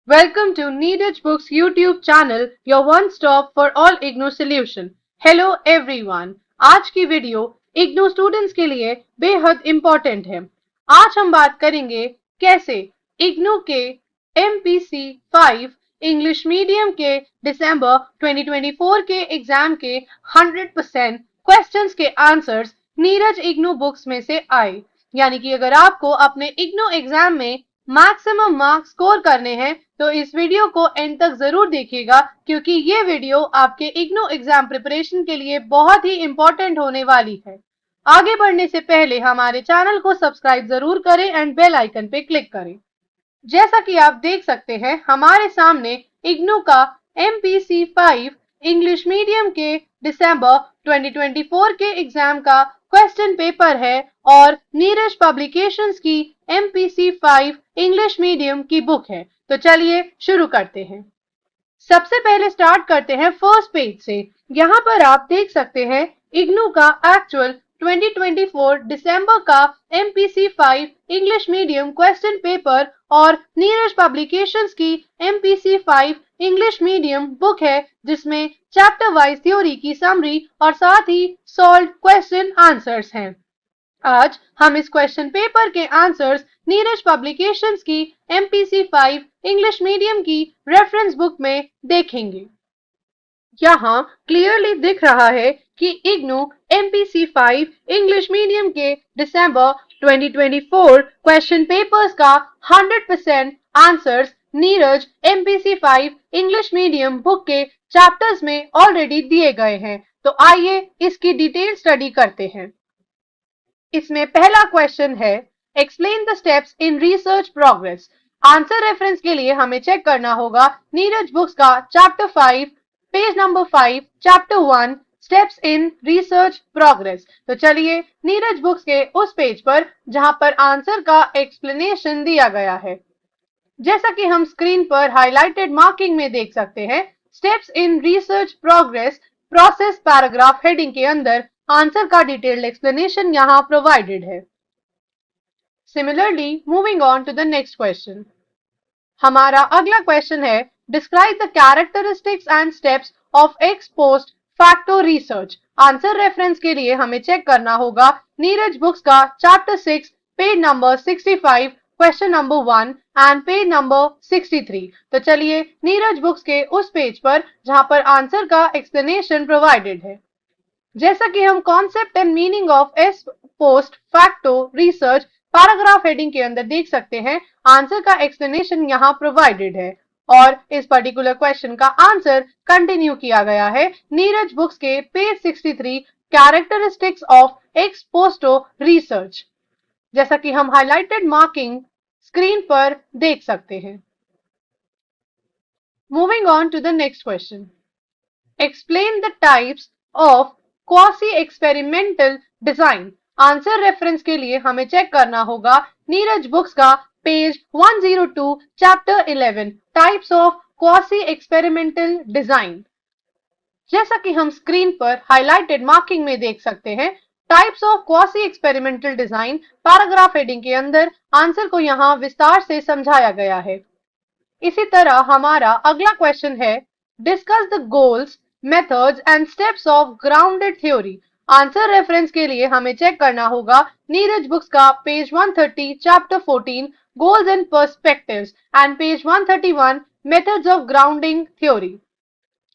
Welcome to Neeraj Books YouTube channel, your one stop for all IGNOU solution. Hello everyone. आज की video IGNOU students के लिए बेहद important है। आज हम बात करेंगे कैसे IGNOU के MPC 5 इंग्लिश मीडियम के दिसंबर 2024 के एग्जाम के 100% क्वेश्चंस के आंसर्स नीरज IGNOU बुक्स में से आए। यानी कि अगर आपको अपने IGNOU एग्जाम में मैक्सिमम मार्क्स स्कोर करने हैं तो इस वीडियो को एंड तक जरूर देखिएगा, क्योंकि ये वीडियो आपके इग्नू एग्जाम प्रिपरेशन के लिए बहुत ही इंपॉर्टेंट होने वाली है। आगे बढ़ने से पहले हमारे चैनल को सब्सक्राइब जरूर करें एंड बेल आइकन पे क्लिक करें। जैसा कि आप देख सकते हैं हमारे सामने इग्नू का MPC 5 इंग्लिश मीडियम के दिसंबर 2024 के एग्जाम का क्वेश्चन पेपर है और नीरज पब्लिकेशंस की MPC 5 इंग्लिश मीडियम की बुक है। तो चलिए शुरू करते हैं। सबसे पहले स्टार्ट करते हैं फर्स्ट पेज से। यहाँ पर आप देख सकते हैं इग्नू का एक्चुअल 2024 दिसंबर का MPC 5 English medium question paper और नीरज पब्लिकेशंस की MPC 5 इंग्लिश मीडियम बुक है, जिसमें चैप्टर वाइज थ्योरी की समरी और साथ ही सॉल्व क्वेश्चन आंसर्स हैं। आज हम इस क्वेश्चन पेपर के आंसर्स नीरज पब्लिकेशंस की MPC 5 इंग्लिश मीडियम की रेफरेंस बुक में देखेंगे। यहाँ क्लियरली दिख रहा है कि इग्नू MPC 5 इंग्लिश मीडियम के दिसंबर 2024 क्वेश्चन पेपर्स का 100% answers Neeraj MPC 5 English medium book के चैप्टर्स में ऑलरेडी दिए गए हैं। तो आइए इसकी डिटेल स्टडी करते हैं। इसमें पहला क्वेश्चन है explain the steps in research progress. Answer reference के लिए हमें चेक करना होगा नीरज बुक्स का chapter 5 page number 5 chapter 1 steps in research progress. तो चलिए नीरज बुक्स के उस पेज पर जहां पर आंसर का एक्सप्लेनेशन दिया गया है, जैसा कि हम स्क्रीन पर हाईलाइटेड मार्किंग में देख सकते हैं, steps in research progress process paragraph heading के अंदर आंसर का डिटेल्ड एक्सप्लेनेशन यहाँ प्रोवाइडेड है। Similarly moving on to the next question. हमारा अगला क्वेश्चन है describe the characteristics and steps of ex post facto research. Answer reference के लिए हमें चेक करना होगा नीरज बुक्स का chapter 6 page number 65 question number 1 and page number 63। तो चलिए नीरज बुक्स के उस पेज पर जहां पर आंसर का एक्सप्लेनेशन प्रोवाइडेड है। जैसा कि हम concept and meaning of S post facto research paragraph heading के अंदर देख सकते हैं, आंसर का एक्सप्लेनेशन यहाँ प्रोवाइडेड है और इस पर्टिकुलर क्वेश्चन का आंसर कंटिन्यू किया गया है नीरज बुक्स के page 63 characteristics of ex post research, जैसा कि हम हाईलाइटेड मार्किंग स्क्रीन पर देख सकते हैं। Moving on to the next question. Explain the types of quasi experimental design. Answer reference के लिए हमें चेक करना होगा नीरज बुक्स का page 102 chapter 11 types of quasi experimental design. जैसा कि हम स्क्रीन पर हाईलाइटेड मार्किंग में देख सकते हैं, types of quasi experimental design paragraph heading के अंदर आंसर को यहाँ विस्तार से समझाया गया है। इसी तरह हमारा अगला क्वेश्चन है discuss the goals methods and steps of grounded theory. Answer reference के लिए हमें चेक करना होगा नीरज बुक्स का page 130 chapter 14 goals and perspectives and page 131 methods of grounding theory.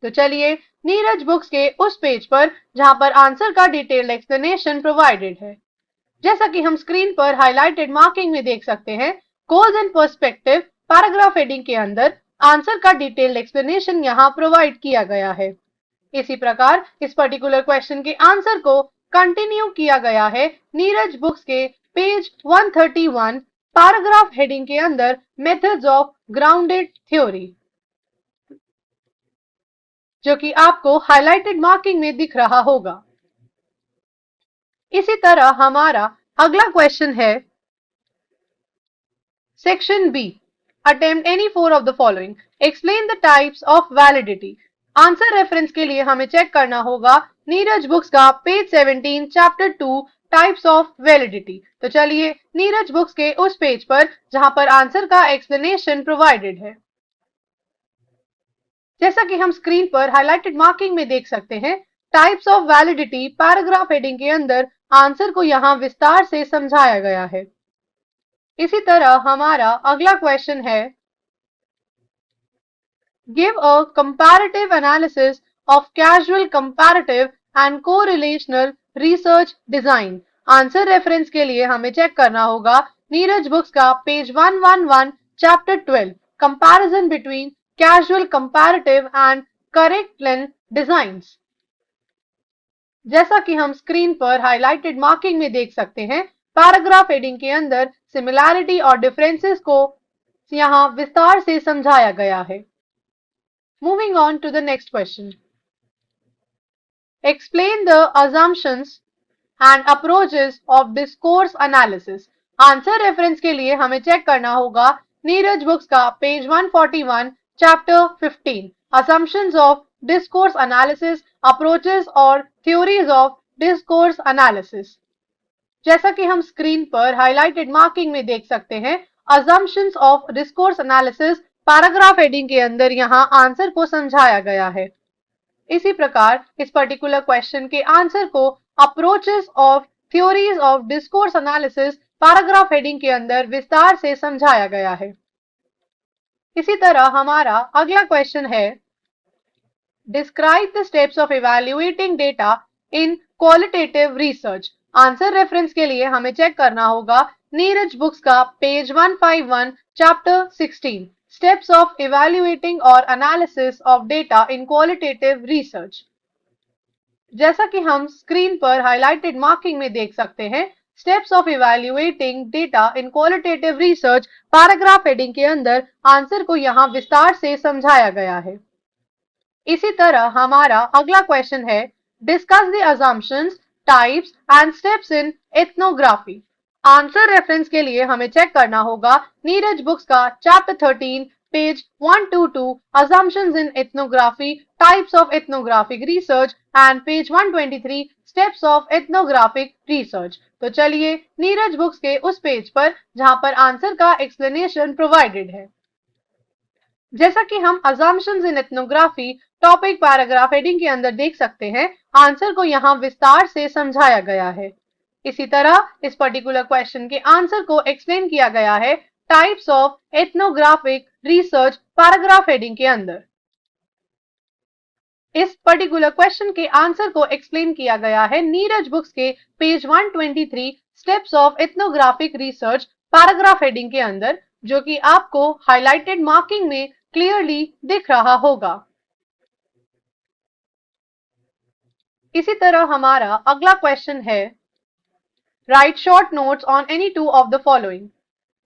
तो चलिए नीरज बुक्स के उस पेज पर जहां पर आंसर का डिटेल्ड एक्सप्लेनेशन प्रोवाइडेड है, जैसा कि हम स्क्रीन पर हाईलाइटेड मार्किंग में देख सकते हैं, goals and perspective paragraph heading के अंदर आंसर का डिटेल्ड एक्सप्लेनेशन यहाँ प्रोवाइड किया गया है। इसी प्रकार इस पर्टिकुलर क्वेश्चन के आंसर को कंटिन्यू किया गया है नीरज बुक्स के पेज 131 पैराग्राफ हेडिंग के अंदर मेथड्स ऑफ ग्राउंडेड थ्योरी, जो कि आपको हाईलाइटेड मार्किंग में दिख रहा होगा। इसी तरह हमारा अगला क्वेश्चन है section B attempt any four of the following, explain the types of validity. Answer reference के लिए हमें चेक करना होगा नीरज बुक्स का page 17 chapter 2 types of validity. तो चलिए नीरज बुक्स के उस पेज पर जहां पर आंसर का एक्सप्लेनेशन प्रोवाइडेड है, जैसा कि हम स्क्रीन पर हाइलाइटेड मार्किंग में देख सकते हैं, types of validity paragraph heading के अंदर आंसर को यहाँ विस्तार से समझाया गया है। इसी तरह हमारा अगला क्वेश्चन है, give a comparative analysis of casual comparative and correlational research design. Answer reference के लिए हमें चेक करना होगा नीरज बुक्स का page 111 chapter 12 comparison between casual comparative and correct length designs. जैसा कि हम स्क्रीन पर हाइलाइटेड मार्किंग में देख सकते हैं, पैराग्राफ हेडिंग के अंदर सिमिलैरिटी और डिफरेंसेस को यहाँ विस्तार से समझाया गया है। Moving on to the next question. Explain the assumptions and approaches of discourse analysis. Answer reference के लिए हमें चेक करना होगा नीरज बुक्स का page 141 chapter 15 assumptions of discourse analysis, approaches और theories of discourse analysis। जैसा कि हम स्क्रीन पर हाइलाइटेड मार्किंग में देख सकते हैं, assumptions of discourse analysis paragraph heading के अंदर यहाँ आंसर को समझाया गया है। इसी प्रकार इस पर्टिकुलर क्वेश्चन के आंसर को approaches of theories of discourse analysis paragraph heading के अंदर विस्तार से समझाया गया है। इसी तरह हमारा अगला क्वेश्चन है, describe the steps of evaluating data in qualitative research. Answer reference के लिए हमें चेक करना होगा नीरज बुक्स का page 151 chapter 16 Steps of evaluating or analysis of data in qualitative research। जैसा कि हम स्क्रीन पर हाइलाइटेड मार्किंग में देख सकते हैं, Steps of evaluating data in qualitative research paragraph heading के अंदर आंसर को यहाँ विस्तार से समझाया गया है। इसी तरह हमारा अगला क्वेश्चन है, discuss the assumptions, types and steps in ethnography। Answer reference के लिए हमें चेक करना होगा नीरज बुक्स का chapter 13 page 122 assumptions in ethnography, types of ethnographic research and page 123 steps of ethnographic research। तो चलिए नीरज बुक्स के उस पेज पर जहां पर आंसर का एक्सप्लेनेशन प्रोवाइडेड है। जैसा कि हम assumptions in ethnography topic paragraph heading के अंदर देख सकते हैं, आंसर को यहाँ विस्तार से समझाया गया है। इसी तरह इस पर्टिकुलर क्वेश्चन के आंसर को एक्सप्लेन किया गया है types of ethnographic research paragraph heading के अंदर। इस पर्टिकुलर क्वेश्चन के आंसर को एक्सप्लेन किया गया है नीरज बुक्स के page 123 steps of ethnographic research paragraph heading के अंदर, जो कि आपको हाइलाइटेड मार्किंग में क्लियरली दिख रहा होगा। इसी तरह हमारा अगला क्वेश्चन है, write short notes on any two of the following.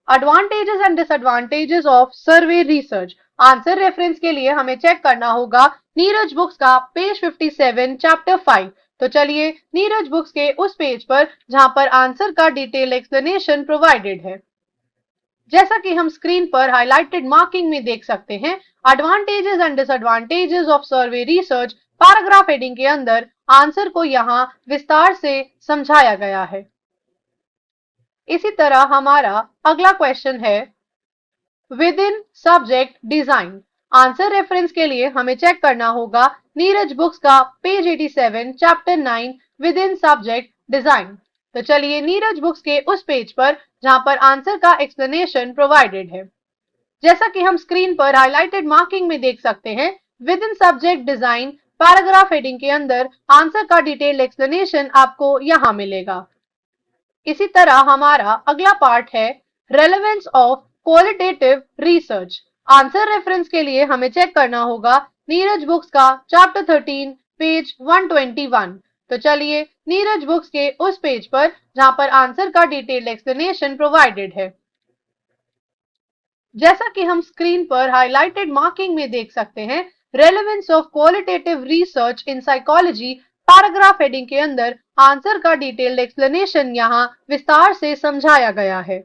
Advantages and disadvantages of survey research। Answer reference के लिए हमें चेक करना होगा नीरज बुक्स का पेज 57 चैप्टर 5। तो चलिए नीरज बुक्स के उस पेज पर जहां पर आंसर का डिटेल एक्सप्लेनेशन प्रोवाइडेड है। जैसा कि हम स्क्रीन पर हाइलाइटेड मार्किंग में देख सकते हैं, advantages and disadvantages of survey research paragraph heading के अंदर आंसर को यहाँ विस्तार से समझाया गया है। इसी तरह हमारा अगला क्वेश्चन है, with in subject design. Answer reference के लिए हमें चेक करना होगा नीरज बुक्स का page 87 chapter 9 with in subject design. तो चलिए नीरज बुक्स के उस पेज पर जहां पर आंसर का एक्सप्लेनेशन प्रोवाइडेड है। जैसा कि हम स्क्रीन पर हाइलाइटेड मार्किंग में देख सकते हैं, with in subject design paragraph heading के अंदर आंसर का डिटेल्ड एक्सप्लेनेशन आपको यहाँ मिलेगा। इसी तरह हमारा अगला पार्ट है, relevance of qualitative research. Answer reference के लिए हमें चेक करना होगा नीरज बुक्स का चैप्टर 13 पेज 121। तो चलिए नीरज बुक्स के उस पेज पर जहां पर आंसर का डिटेल्ड एक्सप्लेनेशन प्रोवाइडेड है। जैसा कि हम स्क्रीन पर हाइलाइटेड मार्किंग में देख सकते हैं, relevance of qualitative research in psychology paragraph heading के अंदर आंसर का डिटेल्ड एक्सप्लेनेशन यहाँ विस्तार से समझाया गया है।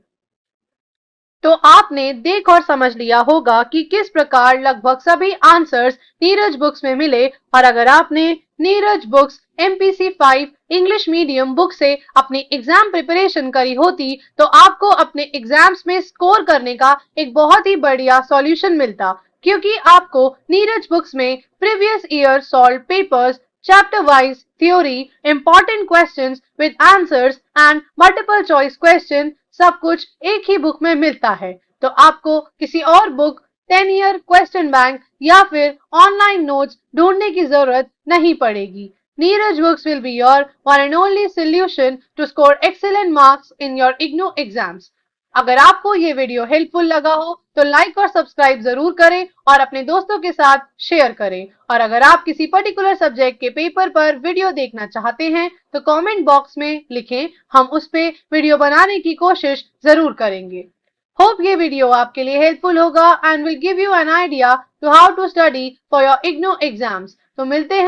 तो आपने देख और समझ लिया होगा कि किस प्रकार लगभग सभी आंसर्स नीरज बुक्स में मिले, और अगर आपने Neeraj books MPC 5 English medium book से अपनी एग्जाम प्रिपरेशन करी होती तो आपको अपने एग्जाम्स में स्कोर करने का एक बहुत ही बढ़िया सॉल्यूशन मिलता। क्योंकि आपको नीरज बुक्स में previous year solve papers, chapter wise theory, important questions with answers and multiple choice question सब कुछ एक ही बुक में मिलता है। तो आपको किसी और बुक, 10 ईयर क्वेश्चन बैंक या फिर ऑनलाइन नोट्स ढूंढने की जरूरत नहीं पड़ेगी। Neeraj books will be your one and only solution to score excellent marks in your IGNOU exams। अगर आपको ये वीडियो हेल्पफुल लगा हो तो लाइक और सब्सक्राइब जरूर करें और अपने दोस्तों के साथ शेयर करें। और अगर आप किसी पर्टिकुलर सब्जेक्ट के पेपर पर वीडियो देखना चाहते हैं तो कमेंट बॉक्स में लिखें, हम उस पे वीडियो बनाने की कोशिश जरूर करेंगे। होप ये वीडियो आपके लिए हेल्पफुल होगा and will give you an idea to how to study for your IGNOU exams. तो मिलते हैं